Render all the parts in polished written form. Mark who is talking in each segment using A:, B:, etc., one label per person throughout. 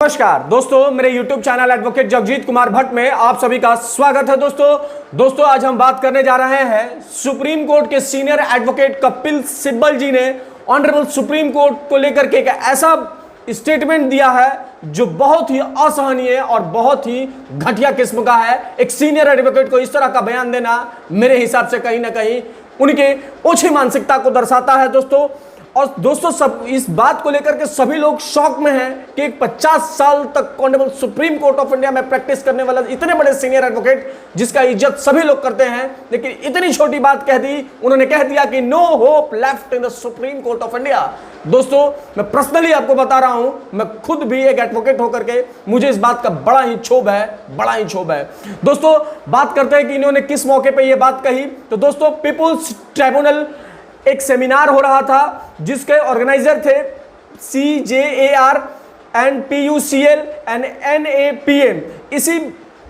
A: नमस्कार दोस्तों, मेरे YouTube channel advocate Jagjit Kumar Bhatt में आप सभी का स्वागत है। दोस्तों आज हम बात करने जा रहे हैं सुप्रीम कोर्ट के सीनियर एडवोकेट कपिल सिब्बल जी ने ऑनरेबल सुप्रीम कोर्ट को लेकर के एक ऐसा स्टेटमेंट दिया है जो बहुत ही असहनीय और बहुत ही घटिया किस्म का है। एक सीनियर एडवोकेट को इस तरह का बयान देना मेरे हिसाब से कहीं ना कहीं उनके ओछी मानसिकता को दर्शाता है दोस्तों। और दोस्तों सब इस बात को लेकर के सभी लोग शॉक में हैं कि एक 50 साल तक honourable supreme Court of India में प्रैक्टिस करने वाला इतने बड़े सीनियर एडवोकेट जिसका इज्जत सभी लोग करते हैं, लेकिन इतनी छोटी बात कह दी। उन्होंने कह दिया कि no hope left in the Supreme Court of India. दोस्तों मैं पर्सनली आपको बता रहा हूं, मैं खुद भी एक एडवोकेट होकर के मुझे इस बात का बड़ा ही क्षोभ है। दोस्तों बात करते हैं कि इन्होंने किस मौके पर यह बात कही। तो दोस्तों पीपुल्स ट्राइब्यूनल एक सेमिनार हो रहा था जिसके ऑर्गेनाइजर थे CJAR and PUCL and NAPM।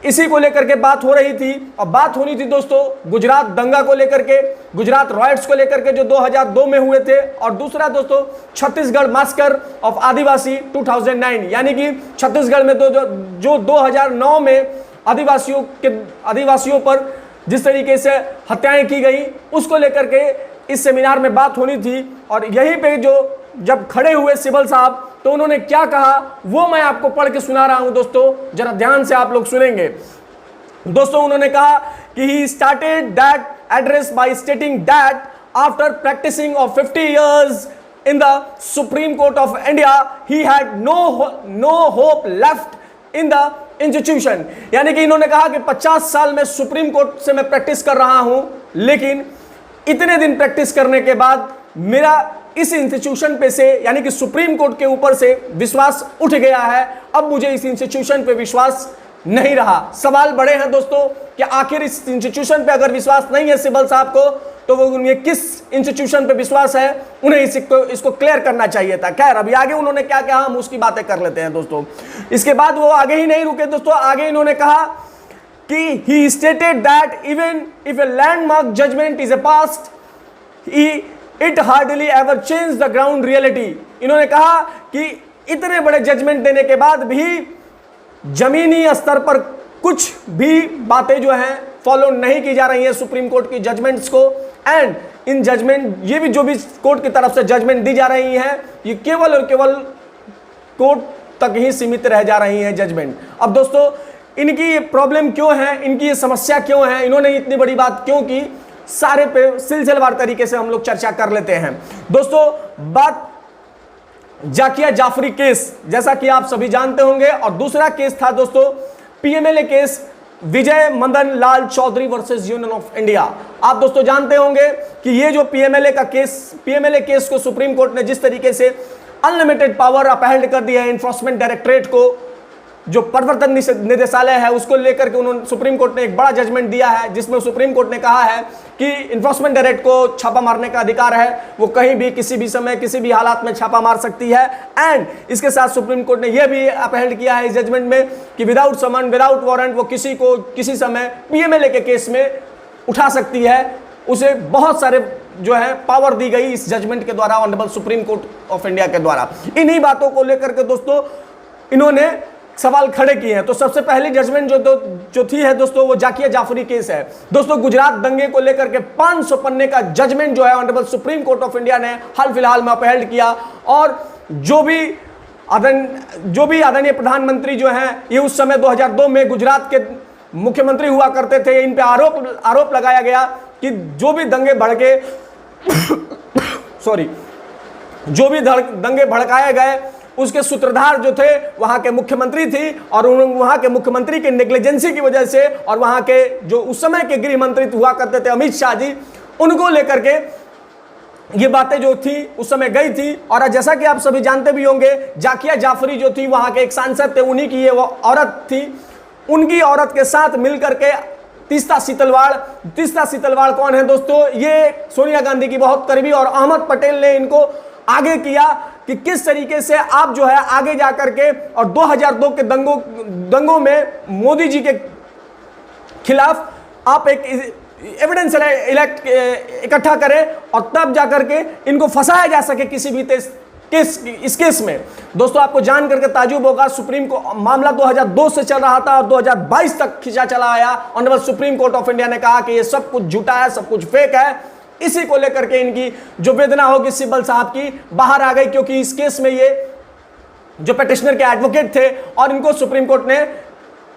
A: इसी को लेकर के बात हो रही थी और बात होनी थी दोस्तों गुजरात दंगा को लेकर के, गुजरात रॉयट्स को लेकर के जो 2002 में हुए थे, और दूसरा दोस्तों छत्तीसगढ़ मास्कर ऑफ आदिवासी 2009, यानी कि छत्तीसगढ़ में जो 2009 में आदिवासियों पर जिस तरीके से हत्याएं की गई उसको लेकर के इस सेमिनार में बात होनी थी। और यहीं पे जो जब खड़े हुए सिब्बल साहब तो उन्होंने क्या कहा वो मैं आपको पढ़ के सुना रहा हूं दोस्तों, जरा ध्यान से आप लोग सुनेंगे। दोस्तों उन्होंने कहा कि he started that address by stating that after practicing of 50 years in the Supreme Court of India he had no hope left in the institution. यानी कि इन्होंने कहा कि 50 साल में सुप्रीम कोर्ट से मैं प्रैक्टिस कर रहा हूं, लेकिन इतने दिन प्रैक्टिस करने के बाद मेरा इस इंस्टीट्यूशन पे से यानी कि सुप्रीम कोर्ट के ऊपर से विश्वास उठ गया है। अब मुझे इस इंस्टीट्यूशन पे विश्वास नहीं रहा। सवाल बड़े हैं दोस्तों कि आखिर इस इंस्टीट्यूशन पे अगर विश्वास नहीं है सिब्बल साहब को तो वो उन्हें किस इंस्टीट्यूशन पे विश्वास है, उन्हें इसको क्लियर करना चाहिए था। खैर अभी आगे उन्होंने क्या कहा हम उसकी बातें कर लेते हैं दोस्तों। इसके बाद वो आगे ही नहीं रुके दोस्तों, आगे इन्होंने कहा कि he stated that even if a landmark judgment is passed, it hardly ever changed the ground reality। इन्होंने कहा कि इतने बड़े जजमेंट देने के बाद भी जमीनी स्तर पर कुछ भी बातें जो हैं फॉलो नहीं की जा रही हैं सुप्रीम कोर्ट की जजमेंट्स को। एंड इन जजमेंट ये भी जो भी कोर्ट की तरफ से जजमेंट दी जा रही हैं ये केवल और केवल कोर्ट तक ही सीमित रह जा रही हैं जजमेंट। अब दोस्तों इनकी ये प्रॉब्लम क्यों है, इनकी ये समस्या क्यों है, इन्होंने इतनी बड़ी बात क्यों की, सारे पे सिलसिलेवार तरीके से हम लोग चर्चा कर लेते हैं। दोस्तों बात जाकिया जाफरी केस, जैसा कि आप सभी जानते होंगे, और दूसरा केस था दोस्तों PMLA case Vijay Madan Lal Chaudhary versus Union of India. आप दोस्तों जानते होंगे कि ये जो PMLA केस को सुप्रीम कोर्ट ने जिस तरीके से अनलिमिटेड पावर अपहेल्ड कर दिया है एनफोर्समेंट डायरेक्टरेट को, जो प्रवर्तन निदेशालय है उसको लेकर के उन्होंने सुप्रीम कोर्ट ने एक बड़ा जजमेंट दिया है जिसमें सुप्रीम कोर्ट ने कहा है कि इन्फोर्समेंट डायरेक्ट को छापा मारने का अधिकार है, वो कहीं भी किसी भी समय किसी भी हालात में छापा मार सकती है। एंड इसके साथ सुप्रीम कोर्ट ने यह भी अपहेल्ड किया है इस जजमेंट में कि विदाउट समन विदाउट वारंट वो किसी को किसी समय PMLA के केस में उठा सकती है। उसे बहुत सारे जो है पावर दी गई इस जजमेंट के द्वारा honourable supreme Court of India के द्वारा। इन्हीं बातों को लेकर के दोस्तों इन्होंने सवाल खड़े किए हैं। तो सबसे पहली जजमेंट जो थी है दोस्तों वो जाकिया जाफरी केस है। दोस्तों गुजरात दंगे को लेकर के 500 पन्ने का जजमेंट जो है honourable supreme Court of India ने हाल फिलहाल में अपहेल्ड किया। और जो भी आदरणीय प्रधानमंत्री जो हैं ये उस समय 2002 में गुजरात के मुख्यमंत्री हुआ करते थे, इन पे आरोप लगाया गया कि जो भी दंगे भड़के जो भी दंगे भड़काए गए उसके सूत्रधार जो थे वहां के मुख्यमंत्री थी, और वहां के मुख्यमंत्री के नेग्लिजेंसी की वजह से और वहां के जो उस समय के गृह मंत्री हुआ करते थे अमित शाह जी, उनको लेकर के ये बातें जो थी उस समय गई थी। और जैसा कि आप सभी जानते भी होंगे जाकिया जाफरी जो थी वहां के एक सांसद थे, उन्हीं की ये वो औरत थी। उनकी औरत के साथ मिलकर के तीस्ता सीतलवाड़ कौन है दोस्तों, ये सोनिया गांधी की बहुत करीबी, और अहमद पटेल ने इनको आगे किया कि किस तरीके से आप जो है आगे जाकर के और 2002 के दंगों में मोदी जी के खिलाफ आप एक एविडेंस इकट्ठा करें और तब जाकर के इनको फंसाया जा सके किसी भी इस केस में दोस्तों आपको जान करके ताजुब होगा, सुप्रीम को मामला 2002 से चल रहा था और 2022 तक खिंचा चला आया। Honourable supreme Court of India ने कहा कि ये सब कुछ झूठा है, सब कुछ फेक है। इसी को लेकर के इनकी जो वेदना होगी सिब्बल साहब की बाहर आ गई, क्योंकि इस केस में ये जो पिटिशनर के एडवोकेट थे और इनको सुप्रीम कोर्ट ने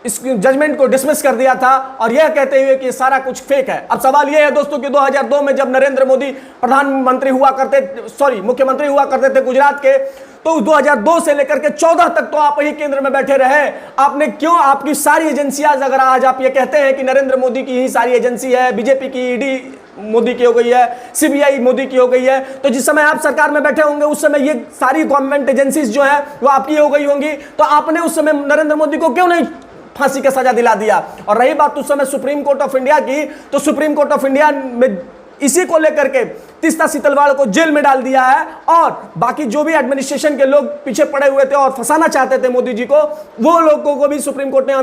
A: इस जजमेंट को डिसमिस कर दिया था और यह कहते हुए कि सारा कुछ फेक है। अब सवाल यह है दोस्तों कि 2002 में जब नरेंद्र मोदी मुख्यमंत्री हुआ करते थे गुजरात के, तो 2002 से लेकर के 14 तक तो आप ही केंद्र में बैठे रहे। आपने क्यों, आपकी सारी एजेंसियां, अगर आज आप ये कहते हैं कि नरेंद्र मोदी की ही सारी एजेंसी है, बीजेपी की ईडी मोदी की हो गई है, सीबीआई मोदी की हो गई है, तो जिस समय आप सरकार में बैठे होंगे उस समय ये सारी गवर्नमेंट एजेंसीज जो है वो आपकी हो गई होंगी, तो आपने उस समय नरेंद्र मोदी को क्यों नहीं फांसी का सजा दिला दिया? और रही बात उस समय सुप्रीम कोर्ट ऑफ इंडिया की, तो सुप्रीम कोर्ट ऑफ इंडिया में इसी को लेकर के तीस्ता सीतलवाड़ को जेल में डाल दिया है और बाकी जो भी एडमिनिस्ट्रेशन के लोग पीछे पड़े हुए थे और फंसाना चाहते थे मोदी जी को, वो लोगों को भी सुप्रीम कोर्ट ने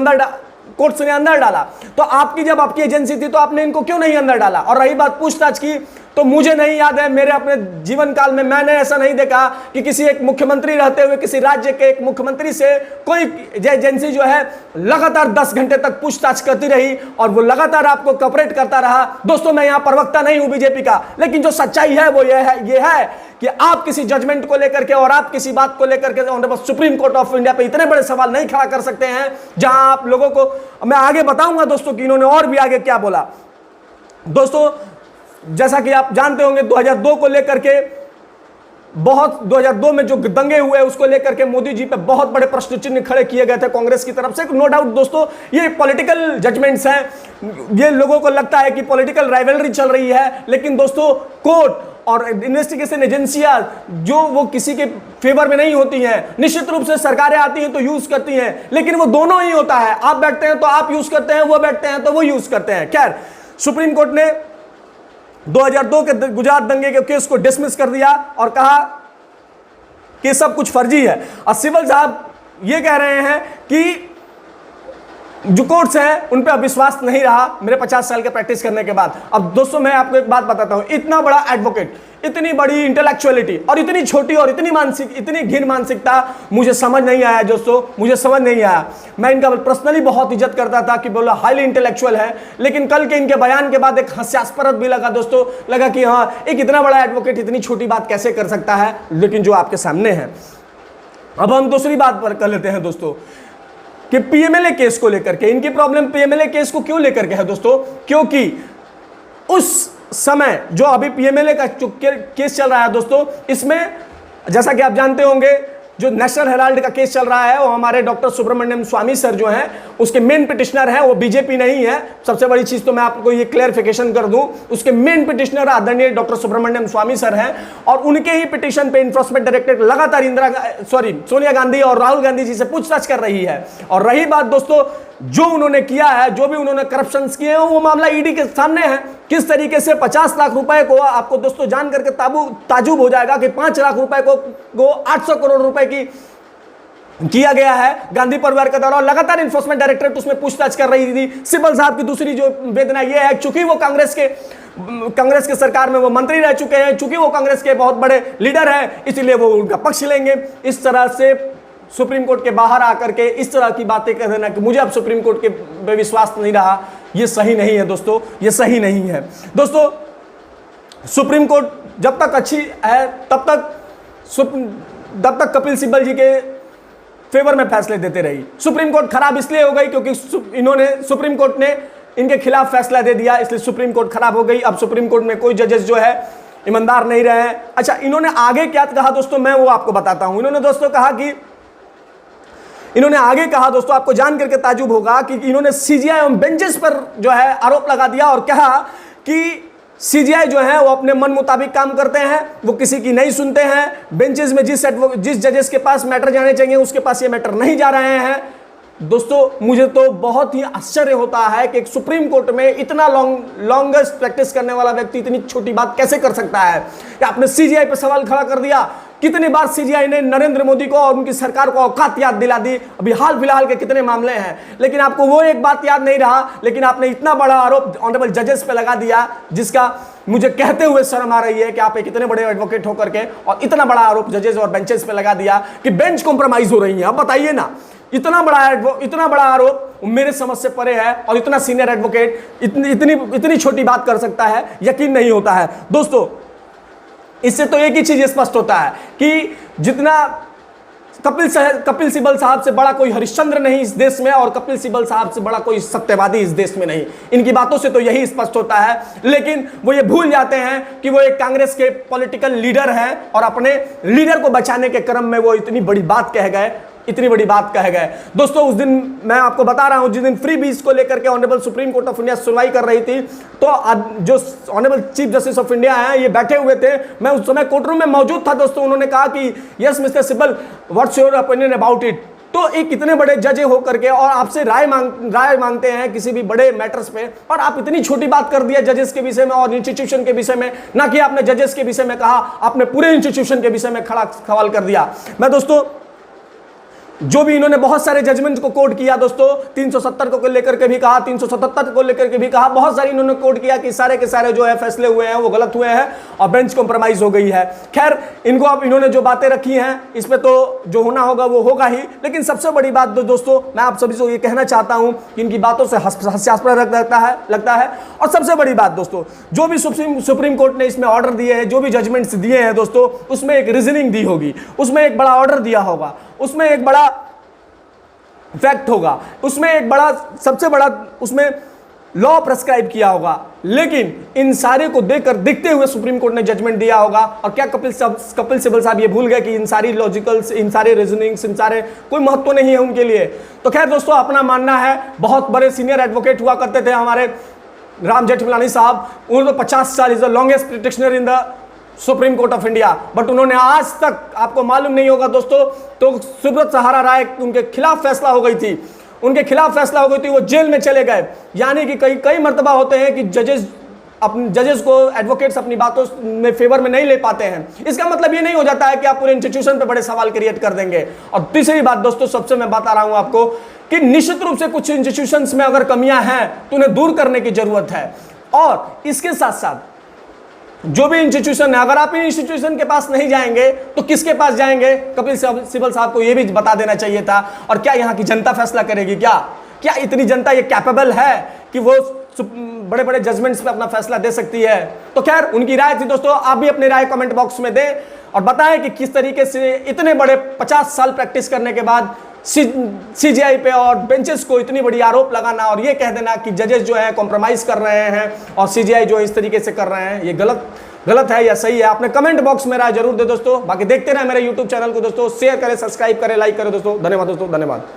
A: कोर्ट ने अंदर डाला। तो आपकी जब आपकी एजेंसी थी तो आपने इनको क्यों नहीं अंदर डाला? और रही बात पूछताछ की, तो मुझे नहीं याद है, मेरे अपने जीवन काल में मैंने ऐसा नहीं देखा कि किसी एक मुख्यमंत्री रहते हुए किसी राज्य के एक मुख्यमंत्री से कोई एजेंसी जो है लगातार 10 घंटे तक पूछताछ करती रही और वो लगातार आपको कॉपरेट करता रहा। दोस्तों मैं यहां प्रवक्ता नहीं हूं बीजेपी का, लेकिन जो सच्चाई है वो ये है कि आप किसी जजमेंट को लेकर के और आप किसी बात को लेकर के honourable supreme Court of India पे इतने बड़े सवाल नहीं खड़ा कर सकते हैं, जहां आप लोगों को मैं आगे बताऊंगा दोस्तों कि इन्होंने और भी आगे क्या बोला। दोस्तों जैसा कि आप जानते होंगे 2002 को लेकर के 2002 में जो दंगे हुए उसको लेकर के मोदी जी पे बहुत बड़े प्रश्न चिन्ह खड़े किए गए थे कांग्रेस की तरफ से। नो डाउट दोस्तों ये पॉलिटिकल जजमेंट्स हैं, ये लोगों को लगता है कि पॉलिटिकल राइवलरी चल रही है, लेकिन दोस्तों कोर्ट और इन्वेस्टिगेशन एजेंसियां जो वो किसी के फेवर में नहीं होती हैं। निश्चित रूप से सरकारें आती हैं तो यूज करती हैं, लेकिन वो दोनों ही होता है, आप बैठते हैं तो आप यूज करते हैं, वो बैठते हैं तो वो यूज करते हैं। खैर सुप्रीम कोर्ट ने 2002 के गुजरात दंगे के केस को डिसमिस कर दिया और कहा कि सब कुछ फर्जी है। और सिब्बल साहब ये कह रहे हैं कि जो कोर्ट्स हैं उन पे अब विश्वास नहीं रहा मेरे 50 साल के प्रैक्टिस करने के बाद। अब दोस्तों मैं आपको एक बात बताता हूं, इतना बड़ा एडवोकेट, इतनी बड़ी इंटेलेक्चुअलिटी और इतनी छोटी और इतनी घिन मानसिकता मुझे समझ नहीं आया दोस्तों, मुझे समझ नहीं आया। मैं इनका पर्सनली बहुत इज्जत करता था कि बोला हाईली इंटेलेक्चुअल है, लेकिन कल के इनके बयान के बाद एक हास्यास्पद भी लगा दोस्तों, लगा कि हाँ एक इतना बड़ा एडवोकेट इतनी छोटी बात कैसे कर सकता है, लेकिन जो आपके सामने है। अब हम दूसरी बात पर कर लेते हैं दोस्तों कि पीएमएलए केस को लेकर के, इनकी प्रॉब्लम पीएमएलए केस को क्यों लेकर के है दोस्तों, क्योंकि उस समय जो अभी पीएमएलए का जो केस चल रहा है दोस्तों, इसमें जैसा कि आप जानते होंगे जो नेशनल हेराल्ड का केस चल रहा है वो हमारे डॉक्टर सुब्रमण्यम स्वामी सर जो हैं उसके मेन पिटिशनर हैं, वो बीजेपी नहीं है। सबसे बड़ी चीज तो मैं आपको ये क्लेरिफिकेशन कर दूं, उसके मेन पिटिशनर आदरणीय डॉक्टर सुब्रमण्यम स्वामी सर हैं और उनके ही पिटिशन पे इन्फोर्समेंट डायरेक्टरेट लगातार सोनिया गांधी और राहुल गांधी जी से पूछताछ कर रही है। और रही बात दोस्तों जो उन्होंने किया है, जो भी उन्होंने करप्शन किए हैं, वो मामला ईडी के सामने है। किस तरीके से 50 लाख रुपए को आपको दोस्तों जान करके ताजुब हो जाएगा कि 5 लाख रुपए को 800 करोड़ रुपए की किया गया है गांधी परिवार के द्वारा। लगातार इन्फोर्समेंट डायरेक्टरेट उसमें पूछताछ कर रही थी। सिब्बल साहब की दूसरी जो वेदना यह है, चूंकि वो कांग्रेस के सरकार में वो मंत्री रह चुके हैं, चूंकि वो कांग्रेस के बहुत बड़े लीडर हैं, इसलिए वो उनका पक्ष लेंगे। इस तरह से सुप्रीम कोर्ट के बाहर आकर के इस तरह की बातें कह देना कि मुझे अब सुप्रीम कोर्ट के पे विश्वास नहीं रहा, ये सही नहीं है दोस्तों, ये सही नहीं है दोस्तों। सुप्रीम कोर्ट जब तक अच्छी है तब तक कपिल सिब्बल जी के फेवर में फैसले देते रही। सुप्रीम कोर्ट खराब इसलिए हो गई क्योंकि सुप्रीम कोर्ट ने इनके खिलाफ फैसला दे दिया, इसलिए सुप्रीम कोर्ट खराब हो गई। अब सुप्रीम कोर्ट में कोई जजेस जो है ईमानदार नहीं रहे हैं। अच्छा, इन्होंने आगे क्या कहा दोस्तों, मैं वो आपको बताता हूं। इन्होंने आगे कहा दोस्तों, आपको जान करके ताजुब होगा कि इन्होंने सीजीआई एवं बेंचेस पर जो है आरोप लगा दिया और कहा कि सीजीआई जो है वो अपने मन मुताबिक काम करते हैं, वो किसी की नहीं सुनते हैं। बेंचेस में जिस जजेस के पास मैटर जाने चाहिए उसके पास ये मैटर नहीं जा रहे हैं। दोस्तों मुझे तो बहुत ही आश्चर्य होता है कि एक सुप्रीम कोर्ट में इतना लॉन्गेस्ट प्रैक्टिस करने वाला व्यक्ति इतनी छोटी बात कैसे कर सकता है कि आपने सीजीआई पर सवाल खड़ा कर दिया कितनी बार सीजीआई ने नरेंद्र मोदी को और उनकी सरकार को औकात याद दिला दी, अभी हाल फिलहाल के कितने मामले हैं, लेकिन आपको वो एक बात याद नहीं रहा। लेकिन आपने इतना बड़ा आरोप ऑनरेबल जजेस पे लगा दिया, जिसका मुझे कहते हुए शर्म आ रही है कि आप एक इतने बड़े एडवोकेट होकर के और इतना बड़ा आरोप जजेस और बेंचेस पे लगा दिया कि बेंच कॉम्प्रोमाइज हो रही है। अब बताइए ना, इतना बड़ा आरोप मेरे समझ से परे है, और इतना सीनियर एडवोकेट इतनी छोटी बात कर सकता है, यकीन नहीं होता है दोस्तों। इससे तो एक ही चीज स्पष्ट होता है कि जितना कपिल सिब्बल साहब से बड़ा कोई हरिश्चंद्र नहीं इस देश में, और कपिल सिब्बल साहब से बड़ा कोई सत्यवादी इस देश में नहीं। इनकी बातों से तो यही स्पष्ट होता है, लेकिन वो ये भूल जाते हैं कि वो एक कांग्रेस के पॉलिटिकल लीडर हैं, और अपने लीडर को बचाने के क्रम में वो इतनी बड़ी बात कह गए। दोस्तों, उस दिन मैं आपको बता रहा हूं, जिस दिन फ्री बीच को लेकर के honourable supreme Court of India सुनवाई कर रही थी, तो जो honourable chief justice of India हैं, ये बैठे हुए थे। मैं उस समय कोर्ट रूम में मौजूद था दोस्तों। उन्होंने कहा कि yes mister Sibal, what's your opinion about it. तो एक इतने बड़े जज होकर के और आपसे राय मांगते हैं किसी भी बड़े मैटर्स पे, और आप इतनी छोटी बात कर दिया जजेस के विषय में और इंस्टीट्यूशन के विषय में। ना कि आपने जजेस के विषय में कहा, आपने पूरे इंस्टीट्यूशन के विषय में खड़ा सवाल कर दिया। मैं दोस्तों, जो भी इन्होंने बहुत सारे जजमेंट को कोट किया दोस्तों, 370 को लेकर के भी कहा, 377 को लेकर के भी कहा, बहुत सारी इन्होंने कोट किया कि सारे के सारे जो है फैसले हुए हैं वो गलत हुए हैं और बेंच कॉम्प्रोमाइज हो गई है। खैर, इनको अब इन्होंने जो बातें रखी हैं, इस पे तो जो होना होगा वो होगा ही। लेकिन सबसे बड़ी बात दोस्तों, मैं आप सभी को ये कहना चाहता हूं कि इनकी बातों से हास्यास्पद लगता है। और सबसे बड़ी बात दोस्तों, जो भी सुप्रीम कोर्ट ने इसमें ऑर्डर दिए हैं, जो भी जजमेंट्स दिए हैं दोस्तों, उसमें एक रीजनिंग दी होगी, उसमें एक बड़ा ऑर्डर दिया होगा, उसमें एक बड़ा फैक्ट होगा, उसमें एक बड़ा सबसे बड़ा उसमें लॉ प्रेस्क्राइब किया होगा। लेकिन इन सारे को देखते हुए सुप्रीम कोर्ट ने जजमेंट दिया होगा। और क्या कपिल सिब्बल साहब ये भूल गए कि इन सारी लॉजिकल्स, इन सारे रीजनिंग्स, इन सारे कोई महत्व नहीं है उनके लिए? तो खैर दोस्तों, अपना मानना है। बहुत बड़े सीनियर एडवोकेट हुआ करते थे हमारे राम जेठमलानी साहब। उन्होंने तो 50 साल is the longest petitioner in the Supreme Court of India, but उन्होंने आज तक, आपको मालूम नहीं होगा दोस्तों, तो सुब्रत सहारा राय उनके खिलाफ फैसला हो गई थी, वो जेल में चले गए। यानी कि कई मर्तबा होते हैं कि जजेस को एडवोकेट्स अपनी बातों में फेवर में नहीं ले पाते हैं। इसका मतलब ये नहीं हो जाता है कि आप पूरे इंस्टीट्यूशन पे बड़े सवाल क्रिएट कर देंगे। और तीसरी बात दोस्तों, सबसे मैं बता रहा हूं आपको कि निश्चित रूप से कुछ इंस्टीट्यूशंस में अगर कमियां हैं तो उन्हें दूर करने की जरूरत है। और इसके साथ साथ जो भी इंस्टीट्यूशन है, अगर आप इन इंस्टीट्यूशन के पास नहीं जाएंगे तो किसके पास जाएंगे? कपिल सिब्बल साहब को यह भी बता देना चाहिए था। और क्या यहाँ की जनता फैसला करेगी? क्या इतनी जनता ये कैपेबल है कि वो बड़े बड़े जजमेंट्स पे अपना फैसला दे सकती है? तो खैर, उनकी राय थी दोस्तों। आप भी अपनी राय कमेंट बॉक्स में दें और बताएं कि किस तरीके से इतने बड़े 50 साल प्रैक्टिस करने के बाद सीजीआई पे और बेंचेस को इतनी बड़ी आरोप लगाना और ये कह देना कि जजेस जो है कॉम्प्रोमाइज कर रहे हैं और सीजीआई जो इस तरीके से कर रहे हैं, ये गलत है या सही है? आपने कमेंट बॉक्स में राय जरूर दे दोस्तों। बाकी देखते रहे मेरे यूट्यूब चैनल को दोस्तों, शेयर करें, सब्सक्राइब करें, लाइक करें दोस्तों। धन्यवाद दोस्तों, धन्यवाद।